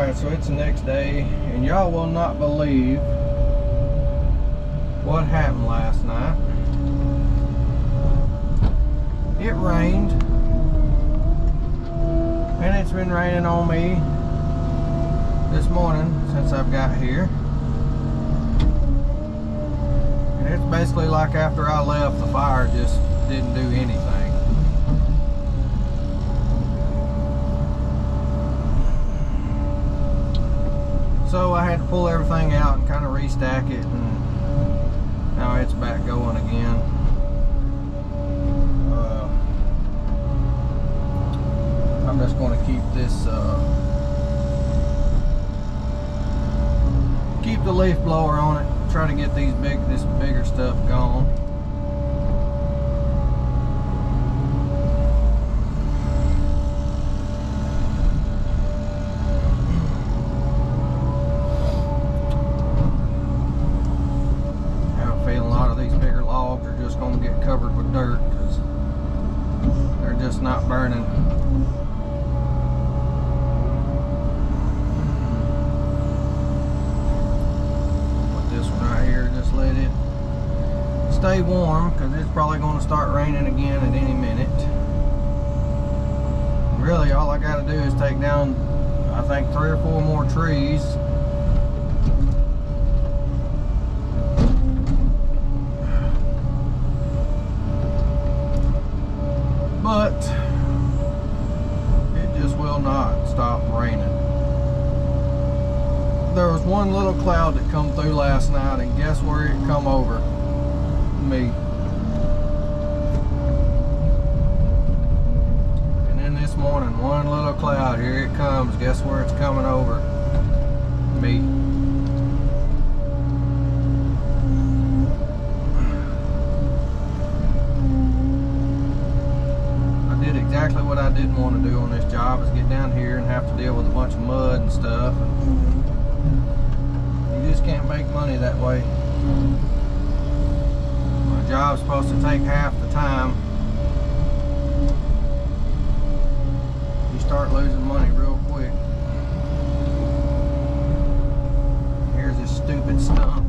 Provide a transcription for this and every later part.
Alright, so it's the next day, and y'all will not believe what happened last night. It rained, and it's been raining on me this morning since I've got here. And it's basically like after I left, the fire just didn't do anything. So I had to pull everything out and kind of restack it, and now it's back going again. I'm just going to keep this, keep the leaf blower on it, try to get this bigger stuff gone. Going to get covered with dirt because they're just not burning. Put this one right here, just let it stay warm because it's probably going to start raining again at any minute. Really, all I got to do is take down, I think, 3 or 4 more trees. But it just will not stop raining. There was one little cloud that come through last night, and guess where it come over? Me. And then this morning, one little cloud, here it comes. Guess where it's coming over? Me. Exactly what I didn't want to do on this job is get down here and have to deal with a bunch of mud and stuff. You just can't make money that way. My job's supposed to take half the time. You start losing money real quick. Here's this stupid stump.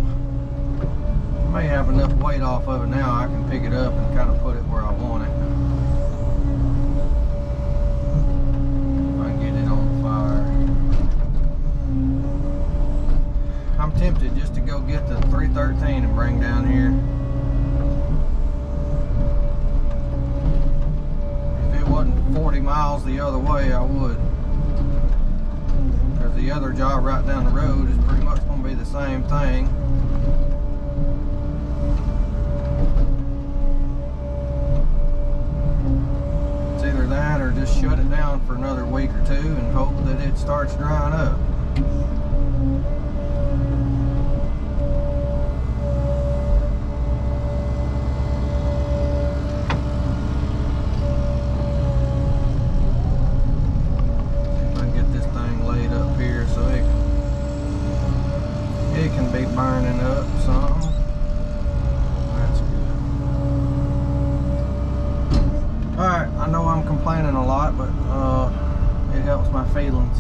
I may have enough weight off of it now I can pick it up and kind of put it where I want it. I'm tempted just to go get the 313 and bring down here. If it wasn't 40 miles the other way, I would. Because the other job right down the road is pretty much going to be the same thing. It's either that or just shut it down for another week or 2 and hope that it starts drying up. Burning up some. That's good. Alright, I know I'm complaining a lot, but it helps my feelings.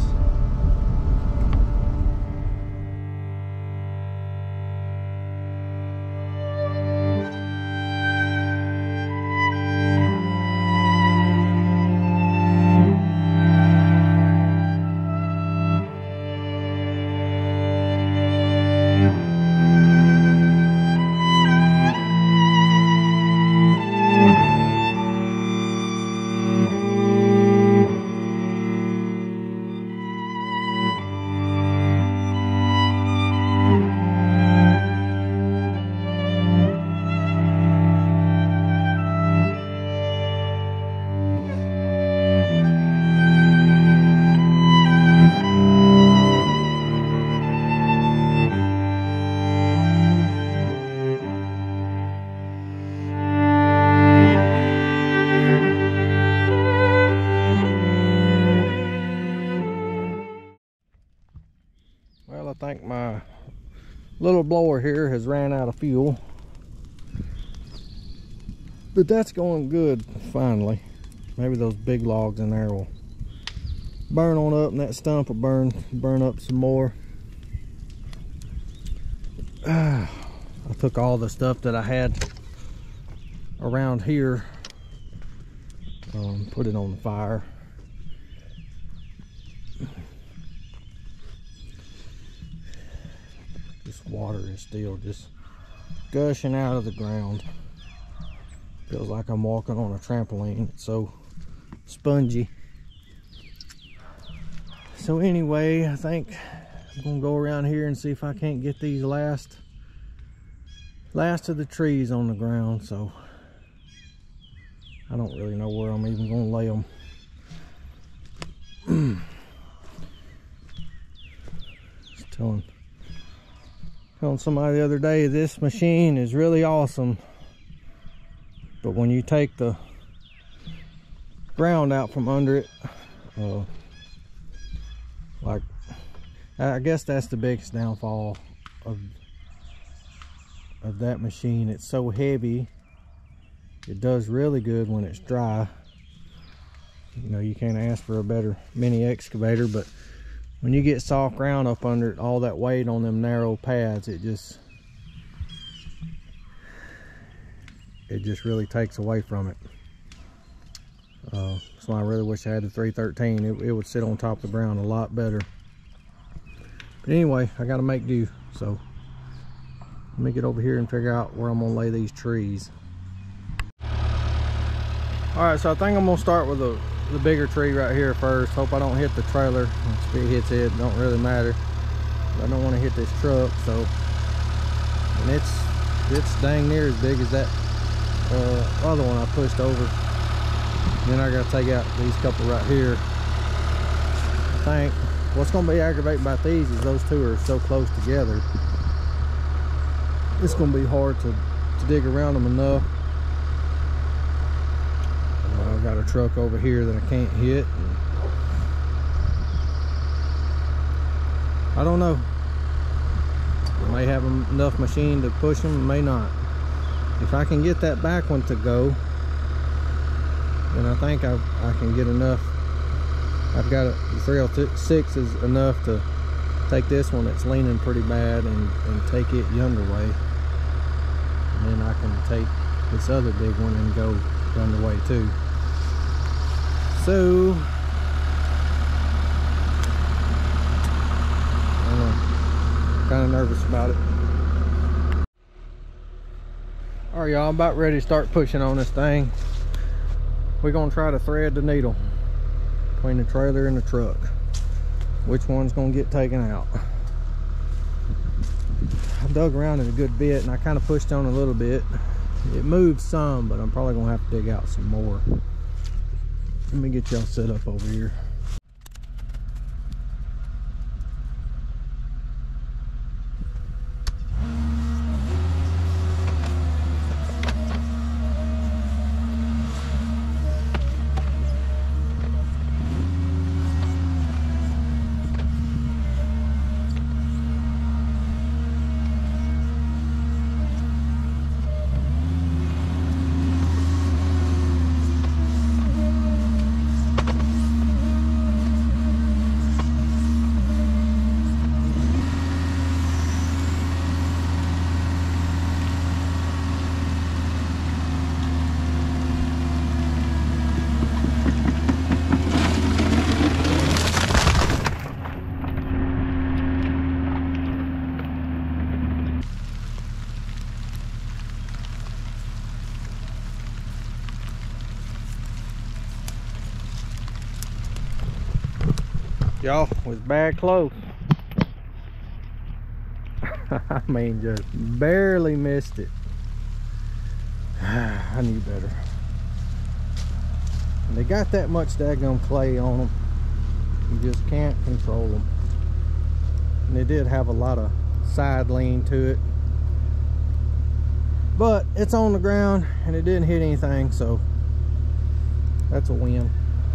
Well, I think my little blower here has ran out of fuel, but that's going good finally. Maybe those big logs in there will burn on up, and that stump will burn up some more. I took all the stuff that I had around here, put it on the fire. This water is still just gushing out of the ground. Feels like I'm walking on a trampoline. It's so spongy. So anyway, I think I'm gonna go around here and see if I can't get these last of the trees on the ground. So I don't really know where I'm even gonna lay them. Just telling somebody the other day, this machine is really awesome, but when you take the ground out from under it, like, I guess that's the biggest downfall of that machine. It's so heavy. It does really good when it's dry. You know, you can't ask for a better mini excavator, but when you get soft ground up under it, all that weight on them narrow pads, it just really takes away from it. So I really wish I had the 313. It would sit on top of the ground a lot better. But anyway, I got to make do. So let me get over here and figure out where I'm gonna lay these trees. All right, so I think I'm gonna start with the bigger tree right here first. Hope I don't hit the trailer. If it hits it, don't really matter. But I don't want to hit this truck. So, and it's dang near as big as that other one I pushed over. And then I got to take out these couple right here. I think what's going to be aggravating about these is those two are so close together. It's going to be hard to dig around them enough. I've got a truck over here that I can't hit. I don't know. I may have enough machine to push them, may not. If I can get that back one to go, then I think I can get enough. I've got the 306 is enough to take this one that's leaning pretty bad and take it yonder way. And then I can take this other big one and go yonder way too. So I don't know, kind of nervous about it. All right, y'all, I'm about ready to start pushing on this thing. We're gonna try to thread the needle between the trailer and the truck. Which one's gonna get taken out? I dug around it a good bit and I kind of pushed on a little bit. It moved some, but I'm probably gonna have to dig out some more. Let me get y'all set up over here. Y'all, was bad close. I mean, just barely missed it. I knew better. And they got that much daggum clay on them, you just can't control them. And they did have a lot of side lean to it, but it's on the ground and it didn't hit anything, so that's a win.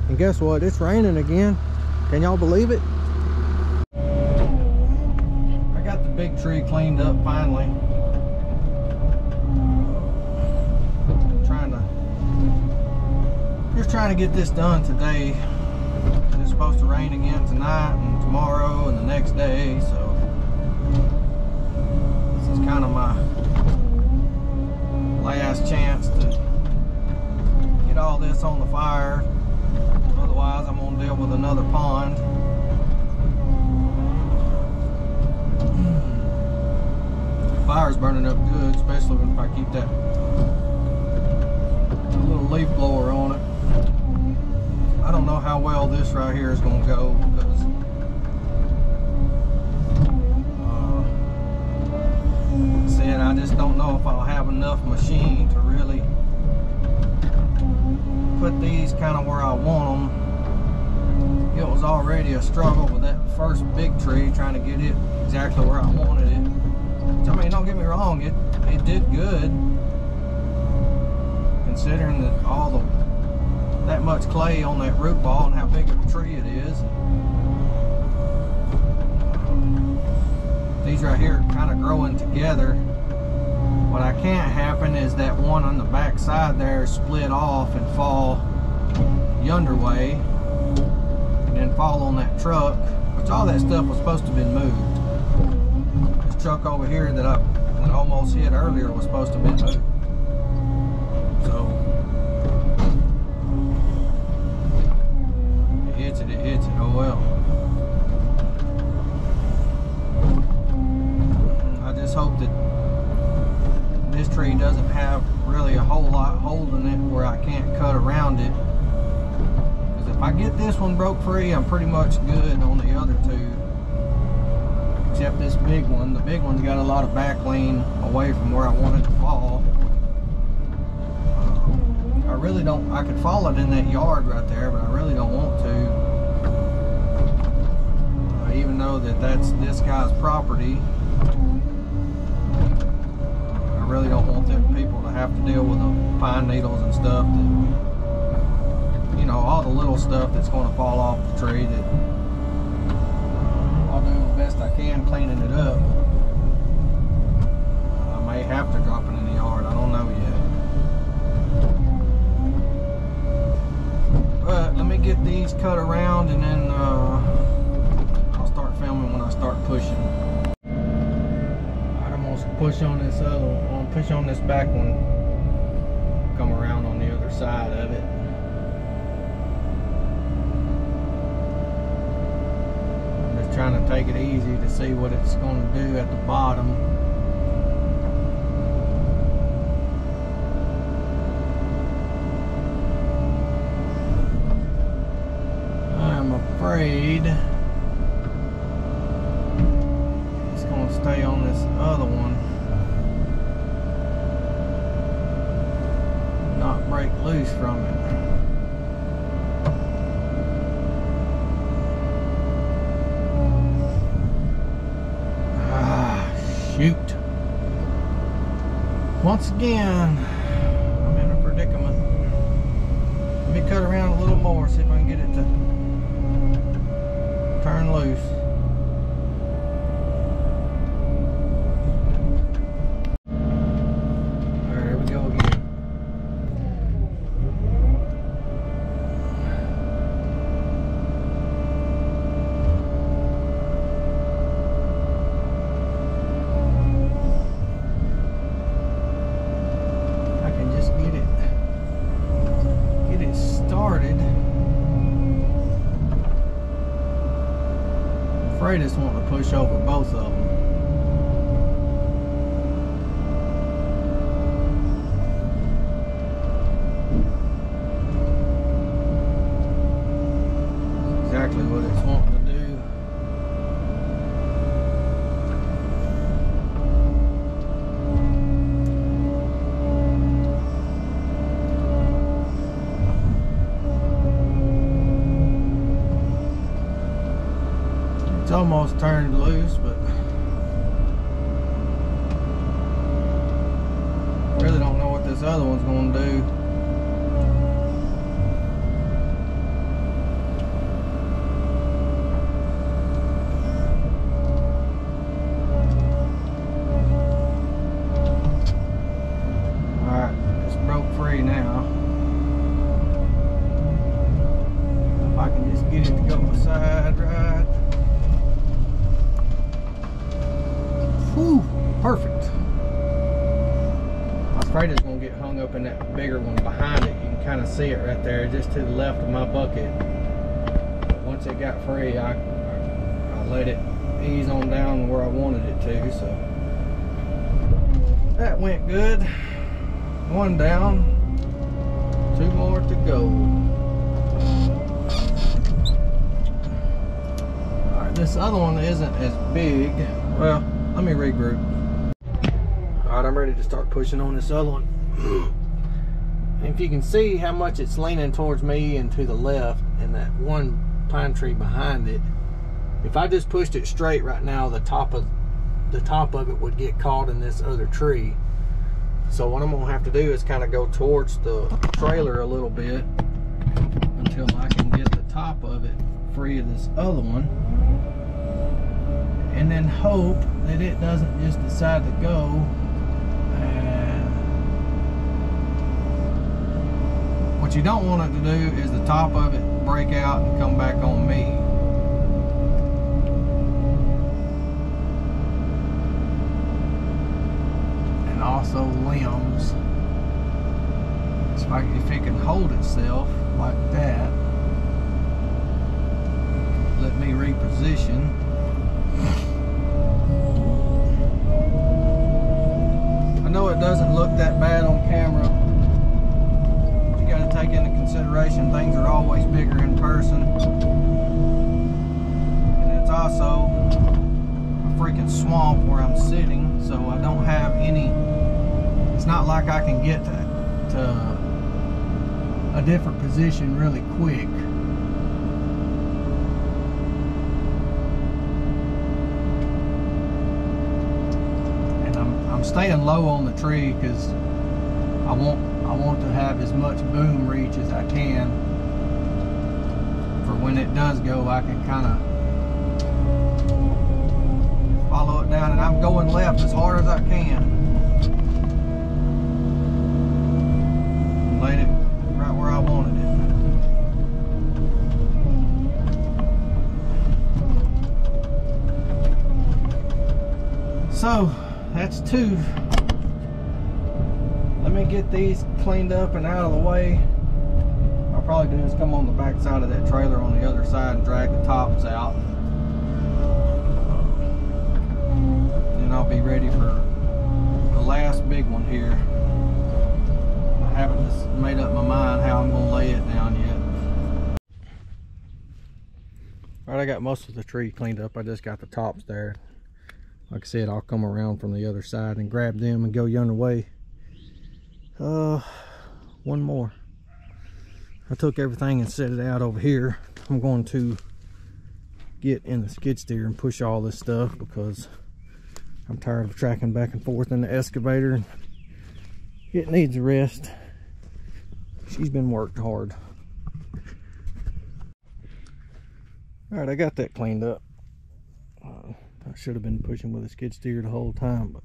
And guess what? It's raining again. Can y'all believe it? I got the big tree cleaned up finally. Just trying to get this done today. It's supposed to rain again tonight and tomorrow and the next day, so this is kind of my last chance to get all this on the fire. Otherwise I'm gonna deal with another pond. Fire's burning up good, especially if I keep that little leaf blower on it. I don't know how well this right here is going to go, because I just don't know if I'll have enough machine to really put these kind of where I want them. It was already a struggle with that first big tree, trying to get it exactly where I wanted it. I mean, don't get me wrong, it did good, considering that that much clay on that root ball and how big of a tree it is. These right here are kind of growing together. What I can't happen is that one on the back side there split off and fall yonder way, and then fall on that truck, which all that stuff was supposed to have been moved. Truck over here that I almost hit earlier was supposed to have been moved. So it hits it, oh well. I just hope that this tree doesn't have really a whole lot holding it where I can't cut around it, because if I get this one broke free, I'm pretty much good on the other two. Except this big one. The big one's got a lot of back lean away from where I want it to fall. I really don't, I could fall it in that yard right there, but I really don't want to. Even though that's this guy's property, I really don't want them people to have to deal with the pine needles and stuff that, you know, all the little stuff that's going to fall off the tree. That I'll do the best I can cleaning it up. I may have to drop it in the yard. I don't know yet. But let me get these cut around, and then I'll start filming when I start pushing. Alright, I'm gonna push on this other one. I'm gonna push on this back one. Come around on the other side of it. Trying to take it easy to see what it's going to do at the bottom. I'm afraid it's going to stay on this other one, not break loose from it. Shoot. Once again, I'm in a predicament. Let me cut around a little more, see if I can get it to turn loose. Alright, here we go again. I just want to push over both of them. That's exactly what it's wanting to do. It's almost turned loose, but really don't know what this other one's going to do. Alright, it's broke free now. If I can just get it to go ride. Whew, perfect. I was afraid it's gonna get hung up in that bigger one behind it. You can kind of see it right there, just to the left of my bucket. Once it got free, I let it ease on down where I wanted it to, so that went good. One down, 2 more to go. Alright, this other one isn't as big. Well, let me regroup. Alright, I'm ready to start pushing on this other one. If you can see how much it's leaning towards me and to the left, and that one pine tree behind it, if I just pushed it straight right now, the top of it would get caught in this other tree. So what I'm gonna have to do is kind of go towards the trailer a little bit until I can get the top of it free of this other one, and then hope that it doesn't just decide to go. What you don't want it to do is the top of it break out and come back on me. And also limbs. If it can hold itself like that, let me reposition. I know it doesn't look that bad on camera. You got to take into consideration things are always bigger in person, and it's also a freaking swamp where I'm sitting, so I don't have any. It's not like I can get to a different position really quick. And I'm staying low on the tree because I want to have as much boom reach as I can, for when it does go, I can kind of follow it down, and I'm going left as hard as I can. And laid it right where I wanted it. So that's 2. Let me get these cleaned up and out of the way. I'll probably do is come on the back side of that trailer on the other side and drag the tops out. Then I'll be ready for the last big one here. I haven't just made up my mind how I'm going to lay it down yet. Alright, I got most of the tree cleaned up. I just got the tops there. Like I said, I'll come around from the other side and grab them and go yonder way. One more. I took everything and set it out over here. I'm going to get in the skid steer and push all this stuff because I'm tired of tracking back and forth in the excavator. It needs a rest. She's been worked hard. Alright, I got that cleaned up. I should have been pushing with a skid steer the whole time, but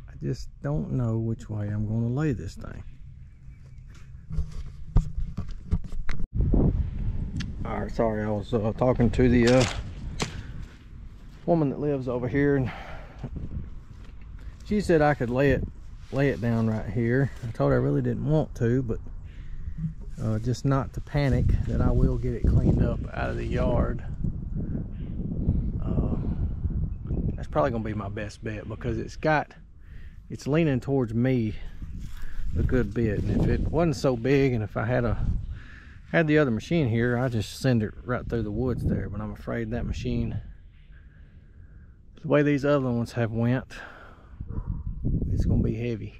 I just don't know which way I'm going to lay this thing. Alright, sorry, I was talking to the woman that lives over here, and she said I could lay it down right here. I told her I really didn't want to, but just not to panic, that I will get it cleaned up out of the yard. That's probably gonna be my best bet, because it's leaning towards me a good bit, and if it wasn't so big, and if I had the other machine here, I'd just send it right through the woods there. But I'm afraid that machine, the way these other ones have went, it's gonna be heavy,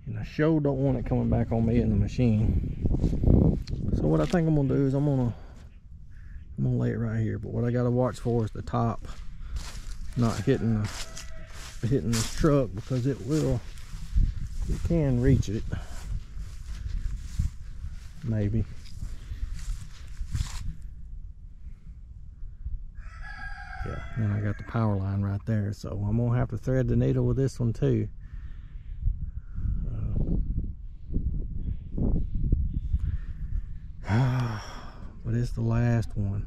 and I sure don't want it coming back on me in the machine. So what I think I'm gonna do is I'm gonna lay it right here, but what I gotta watch for is the top not hitting this truck, because it can reach it, maybe. Yeah, and I got the power line right there, so I'm gonna have to thread the needle with this one too. but it's the last one.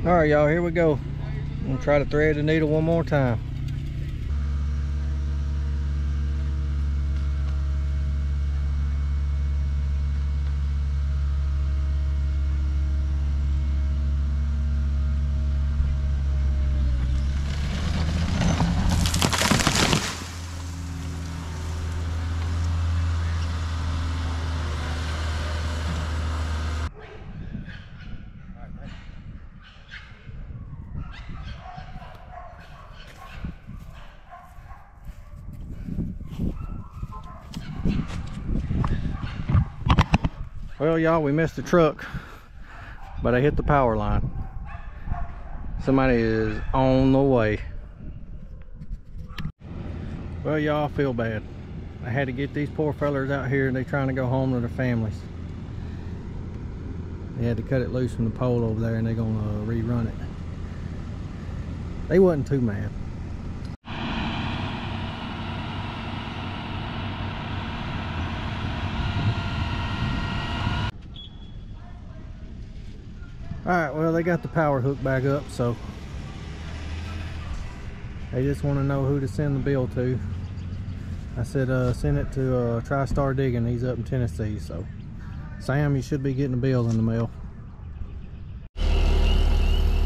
All right, y'all, here we go. I'm gonna try to thread the needle one more time. Well, y'all, we missed the truck, but I hit the power line. Somebody is on the way. Well, y'all, I feel bad. I had to get these poor fellers out here, and they trying to go home to their families. They had to cut it loose from the pole over there, and they're gonna rerun it. They wasn't too mad. Alright, well, they got the power hook back up, so they just want to know who to send the bill to. I said send it to TriStar Digging. He's up in Tennessee. So Sam, you should be getting a bill in the mail.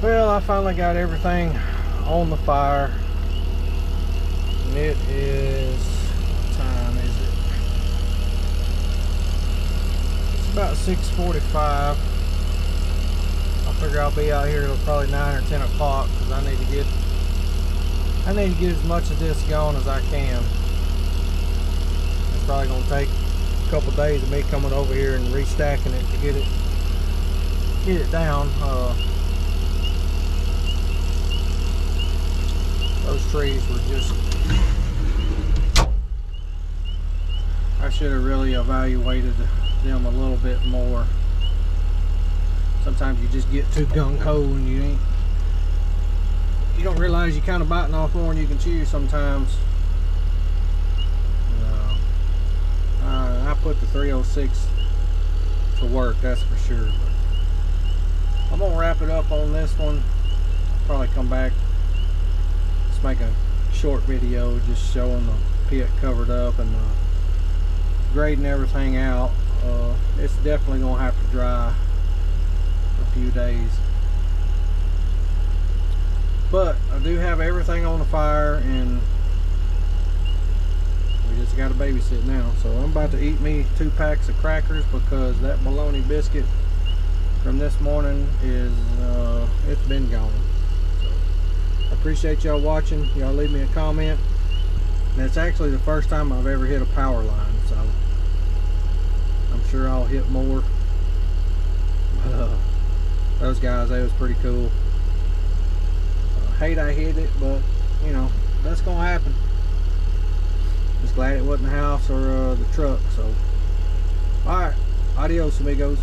Well, I finally got everything on the fire, and it is, what time is it? It's about 6:45. I figure I'll be out here till probably 9 or 10 o'clock, because I need to get as much of this going as I can. It's probably gonna take a couple days of me coming over here and restacking it to get it down. Those trees were just, I should have really evaluated them a little bit more. Sometimes you just get too gung-ho and you don't realize you're kind of biting off more than you can chew sometimes. I put the 306 to work, that's for sure. But I'm gonna wrap it up on this one. Probably come back, just make a short video just showing the pit covered up and grading everything out. It's definitely gonna have to dry a few days, but I do have everything on the fire, and we just got to babysit now. So I'm about to eat me 2 packs of crackers, because that bologna biscuit from this morning is it's been gone. So I appreciate y'all watching. Y'all leave me a comment, and it's actually the first time I've ever hit a power line, so I'm sure I'll hit more. But those guys, they was pretty cool. Hate I hit it, but you know, that's gonna happen. Just glad it wasn't the house or the truck. So alright, adios amigos.